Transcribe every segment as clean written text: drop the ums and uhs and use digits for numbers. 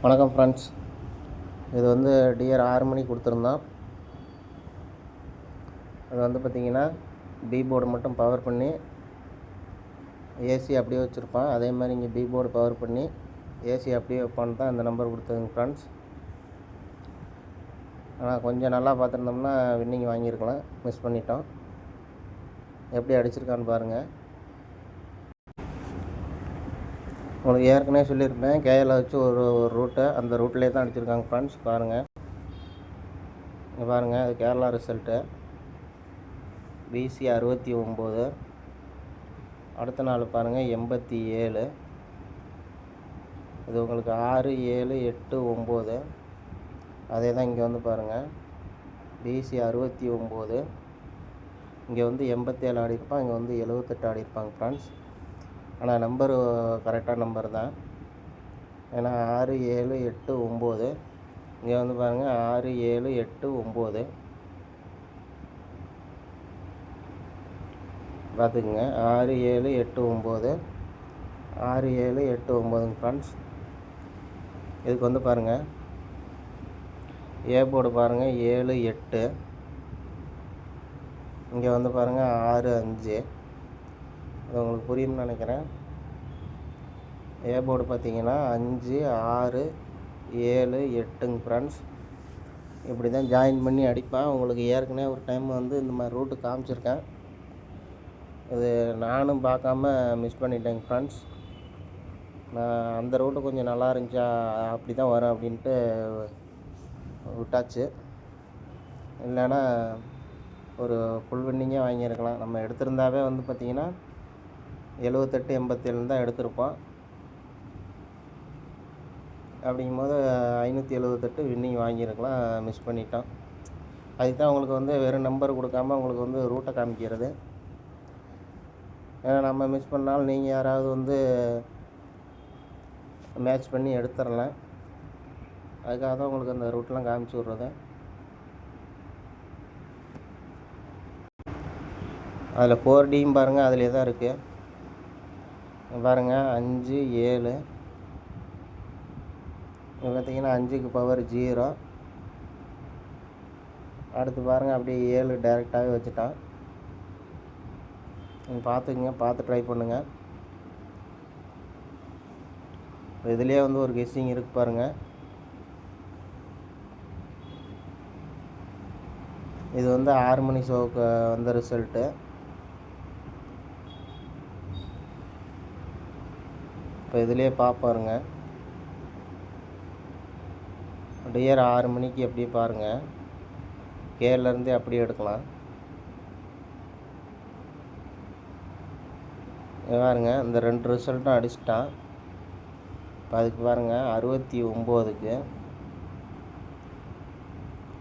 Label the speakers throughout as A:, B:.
A: வணக்கம் ஃப்ரெண்ட்ஸ். இது வந்து டிஆர் 6 மணிக்கு கொடுத்துருந்தோம். அது வந்து பார்த்திங்கன்னா பி போர்டு மட்டும் பவர் பண்ணி ஏசி அப்படியே வச்சுருப்பான். அதே மாதிரி இங்கே பி போர்டு பவர் பண்ணி ஏசி அப்படியே வைப்பான்னு தான் இந்த நம்பர் கொடுத்ததுங்க ஃப்ரெண்ட்ஸ். ஆனால் கொஞ்சம் நல்லா பார்த்துருந்தோம்னா வின்னிங் வாங்கியிருக்கலாம், மிஸ் பண்ணிட்டோம். எப்படி அடிச்சிருக்கான்னு பாருங்கள். உங்களுக்கு ஏற்கனவே சொல்லியிருப்பேன், கேஎல் வச்சு ஒரு ரூட்டை அந்த ரூட்லேயே தான் அடிச்சிருக்காங்க ஃப்ரெண்ட்ஸ். பாருங்கள், இங்கே பாருங்கள், அது கேரளா ரிசல்ட்டு பிசி 69. அடுத்த நாள் பாருங்கள் 87. இது உங்களுக்கு 6, 7, 8, 9. அதே தான் இங்கே வந்து பாருங்கள், பிசி 69. இங்கே வந்து 87 ஆடிருப்பான், இங்கே வந்து 78 ஆடிருப்பாங்க ஃப்ரெண்ட்ஸ். ஆனால் நம்பரு கரெக்டான நம்பர் தான். ஏன்னா 6, 7, 8, 9. இங்கே வந்து பாருங்கள் 6, 7, 8, 9 பார்த்துக்குங்க. 6, 7, 8, 9, 6, 7, 8, 9 ஃப்ரெண்ட்ஸ். இதுக்கு வந்து பாருங்கள் ஏ போர்டு பாருங்கள் 7, 8. இங்கே வந்து பாருங்கள் 6, 5. அது உங்களுக்கு புரியும்னு நினைக்கிறேன். ஏ போர்டு பார்த்தீங்கன்னா 5, 6, 7, 8ங்க ஃப்ரெண்ட்ஸ். இப்படி தான் ஜாயின் பண்ணி அடிப்பேன். உங்களுக்கு ஏற்கனவே ஒரு டைம் வந்து இந்த மாதிரி ரூட்டு காமிச்சிருக்கேன். இது நானும் பார்க்காம மிஸ் பண்ணிட்டேங்க ஃப்ரெண்ட்ஸ். நான் அந்த ரூட்டு கொஞ்சம் நல்லா இருந்துச்சா, அப்படி தான் வரும் அப்படின்ட்டு விட்டாச்சு. இல்லைன்னா ஒரு ஃபுல் வின்னிங்கே வாங்கியிருக்கலாம். நம்ம எடுத்திருந்தாவே வந்து பார்த்திங்கன்னா 78, 87 தான் எடுத்திருப்போம். அப்படிங்கும்போது 578 வின்னிங் வாங்கியிருக்கலாம், மிஸ் பண்ணிட்டோம். அதுக்கு தான் உங்களுக்கு வந்து வெறும் நம்பர் கொடுக்காம உங்களுக்கு வந்து ரூட்டை காமிக்கிறது. ஏன்னா நம்ம மிஸ் பண்ணாலும் நீங்கள் யாராவது வந்து மேட்ச் பண்ணி எடுத்துடலாம். அதுக்காக தான் உங்களுக்கு அந்த ரூட்லாம் காமிச்சு விட்றது. அதில் 4Dயும் பாருங்கள், அதிலே தான் இருக்குது. பாருங்கள் 5, 7. பார்த்திங்கன்னா 5க்கு பவர் 0. அடுத்து பாருங்கள் அப்படியே 7 டைரெக்டாகவே வச்சுட்டான். நீங்கள் பார்த்துக்குங்க, பார்த்து ட்ரை பண்ணுங்கள். இதுலேயே வந்து ஒரு கெஸ்ஸிங் இருக்குது பாருங்கள். இது வந்து 6 மணி ஷோவுக்கு வந்த ரிசல்ட்டு. இப்போ இதுலேயே பார்ப்பாருங்க, டிஆர் 6 மணிக்கு அப்படியே பாருங்கள், கேலேருந்தே அப்படியே எடுக்கலாம். பாருங்க இந்த 2 ரிசல்ட்டும் அடிச்சிட்டான். இப்போ அதுக்கு பாருங்கள் 69க்கு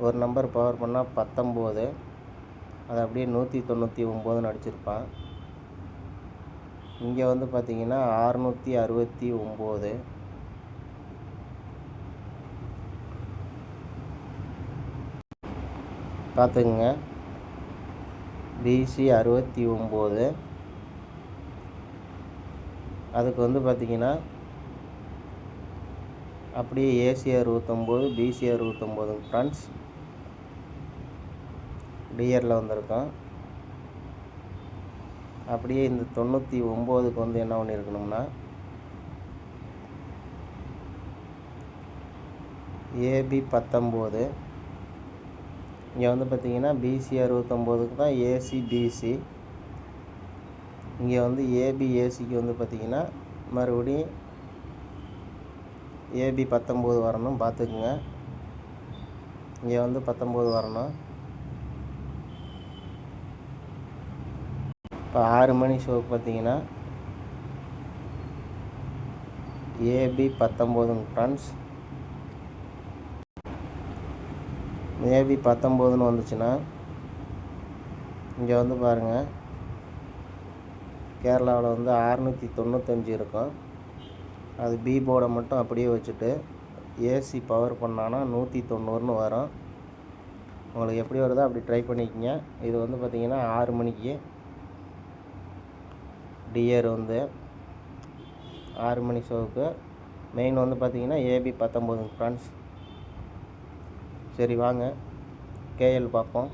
A: ஒரு நம்பர் பவர் பண்ணால் 19. அது அப்படியே 199ன்னு அடிச்சிருப்பான். இங்கே வந்து பார்த்திங்கன்னா 669. பார்த்துக்குங்க, பிசி 69. அதுக்கு வந்து பார்த்திங்கன்னா அப்படியே ஏசி 69, பிசி 69 ஃப்ரெண்ட்ஸ். டிஆரில் வந்திருக்கோம். அப்படியே இந்த 99க்கு வந்து என்ன பண்ணியிருக்கணும்னா ஏபி 19. இங்கே வந்து பார்த்திங்கன்னா பிசி 69க்கு தான் ஏசி பிசி. இங்கே வந்து ஏபி ஏசிக்கு வந்து பார்த்திங்கன்னா மறுபடியும் ஏபி 19 வரணும். பார்த்துக்குங்க, இங்கே வந்து 19 வரணும். இப்போ 6 மணி ஷோக்கு பார்த்திங்கன்னா ஏபி 19 ஃப்ரெண்ட்ஸ். ஏபி 19ன்னு வந்துச்சுன்னா இங்கே வந்து பாருங்கள், கேரளாவில் வந்து 695 இருக்கும். அது பி போர்டை மட்டும் அப்படியே வச்சுட்டு ஏசி பவர் பண்ணான்னா 190ன்னு வரும். உங்களுக்கு எப்படி வருதோ அப்படி ட்ரை பண்ணிக்கோங்க. இது வந்து பார்த்திங்கன்னா 6 மணிக்கு டிஆர் வந்து 6 மணி ஷோவுக்கு மெயின் வந்து பார்த்திங்கன்னா ஏபி 19 ஃப்ரெண்ட்ஸ். சரி வாங்க கேஎல் பார்ப்போம்.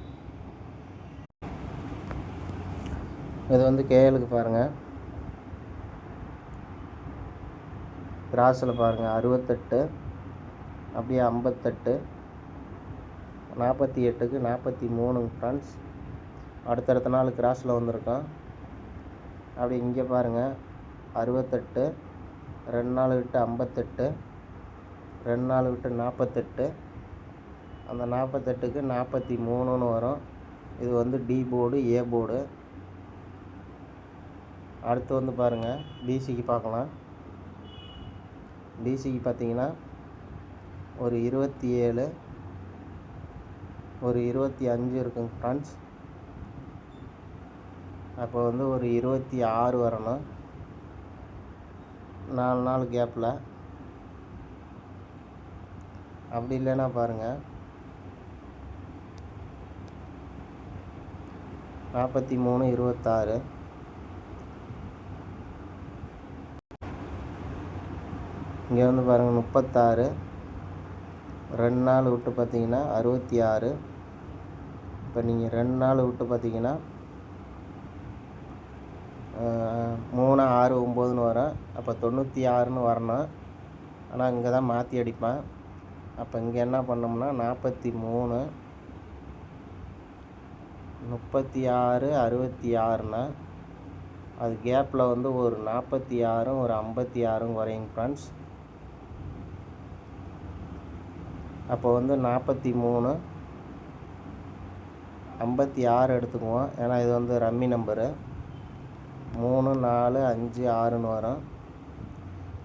A: இது வந்து கேஎலுக்கு பாருங்கள், கிராஸில் பாருங்கள் 68, அப்படியே 58, 48க்கு 43 ஃப்ரெண்ட்ஸ். அடுத்தடுத்த நாள் கிராஸில் வந்திருக்கோம். அப்படி இங்கே பாருங்கள் 68, 2 நாள் விட்டு 58, 2 நாள் விட்டு 48, அந்த 48க்கு 43ன்னு வரும். இது வந்து டி போர்டு, ஏ போர்டு. அடுத்து வந்து பாருங்கள் பிசிக்கு பார்க்கலாம். பிசிக்கு பார்த்தீங்கன்னா ஒரு 27, ஒரு 25 இருக்குங்க ஃப்ரெண்ட்ஸ். அப்போ வந்து ஒரு 26 வரணும் 4 நாள் கேப்பில். அப்படி இல்லைன்னா பாருங்கள் 43, 26. இங்கே வந்து பாருங்கள் 36, 2 நாள் விட்டு பார்த்தீங்கன்னா 66. இப்போ நீங்கள் 2 நாள் விட்டு பார்த்தீங்கன்னா 3, 6, 9ன்னு வரும். அப்போ 96ன்னு வரணும். ஆனால் இங்கே தான் மாற்றி அடிப்பேன். அப்போ இங்கே என்ன பண்ணோம்னா 43, 36, 66ன்னா அது கேப்பில் வந்து ஒரு 46, ஒரு 56 குறையுங்க ஃப்ரெண்ட்ஸ். அப்போ வந்து 43, 56 எடுத்துக்குவோம். ஏன்னா இது வந்து ரம்மி நம்பரு. 3, 4, 5, 6ன்னு வரும்.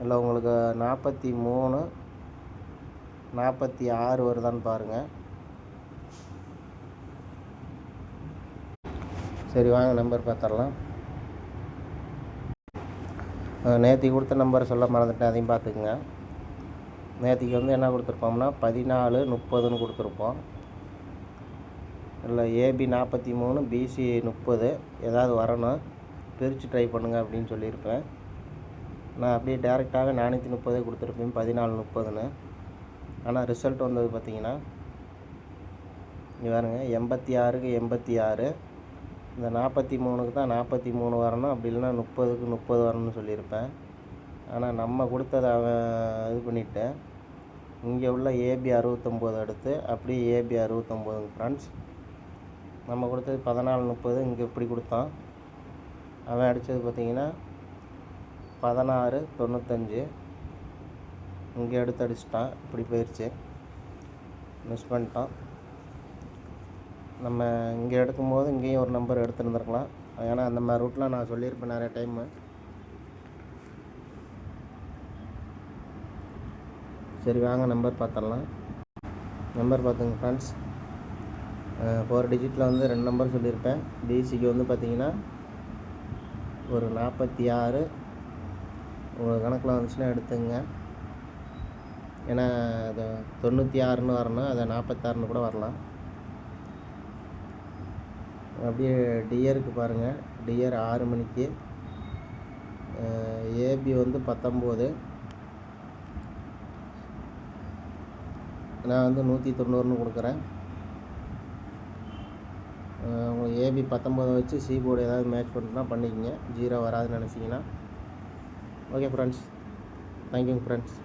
A: இல்லை உங்களுக்கு 43, 46 வருதான்னு பாருங்கள். சரி வாங்க நம்பர் பார்த்துடலாம். நேற்று கொடுத்த நம்பர் சொல்ல மறந்துட்டேன், அதையும் பார்த்துக்குங்க. நேற்றுக்கு வந்து என்ன கொடுத்துருப்போம்னா 14, 30ன்னு கொடுத்துருப்போம். இல்லை ஏபி 43, பிசி 30 ஏதாவது வரணும், பிரித்து ட்ரை பண்ணுங்கள் அப்படின்னு சொல்லியிருப்பேன். நான் அப்படியே டேரெக்டாக 430 கொடுத்துருப்பேன் 14, 30ன்னு. ஆனால் ரிசல்ட் வந்தது பார்த்திங்கன்னா இங்கே பாருங்க 86க்கு 86, இந்த 43க்கு தான் 43 வரணும், அப்படி இல்லைன்னா 30க்கு 30 வரணும்னு சொல்லியிருப்பேன். ஆனால் நம்ம கொடுத்ததை அவன் இது பண்ணிவிட்டேன். இங்கே உள்ள ஏபி 69 எடுத்து அப்படியே ஏபி 69 ஃப்ரெண்ட்ஸ். நம்ம கொடுத்தது 14, 30, இங்கே இப்படி கொடுத்தான். அவன் அடித்தது பார்த்திங்கன்னா 16, 95, இங்கே எடுத்து அடிச்சிட்டான். இப்படி போயிடுச்சு, மிஸ் பண்ணிட்டோம். நம்ம இங்கே எடுக்கும்போது இங்கேயும் ஒரு நம்பர் எடுத்துருந்துருக்கலாம். ஏன்னா அந்த மாதிரி ரூட்டில் நான் சொல்லியிருப்பேன் நிறைய டைமு. சரி வாங்க நம்பர் பார்த்துடலாம். நம்பர் பார்த்துங்க ஃப்ரெண்ட்ஸ். 4 டிஜிட்டில் வந்து 2 நம்பர் சொல்லியிருப்பேன். பிசிக்கு வந்து பார்த்திங்கன்னா ஒரு 46 உங்கள் கணக்கில் வந்துச்சுன்னா எடுத்துங்க. ஏன்னா அது 96ன்னு வரணும், அதை 46ன்னு கூட வரலாம். அப்படியே டியருக்கு பாருங்கள், டியர் 6 மணிக்கு, ஏபி வந்து 19, நான் வந்து 190ன்னு கொடுக்குறேன். உங்களுக்கு ஏபி 19 வச்சு சி போர்டு ஏதாவது மேட்ச் பண்ணுறதுனா பண்ணிக்கங்க. 0 வராதுன்னு நினச்சிங்கன்னா. Okay friends, thank you friends.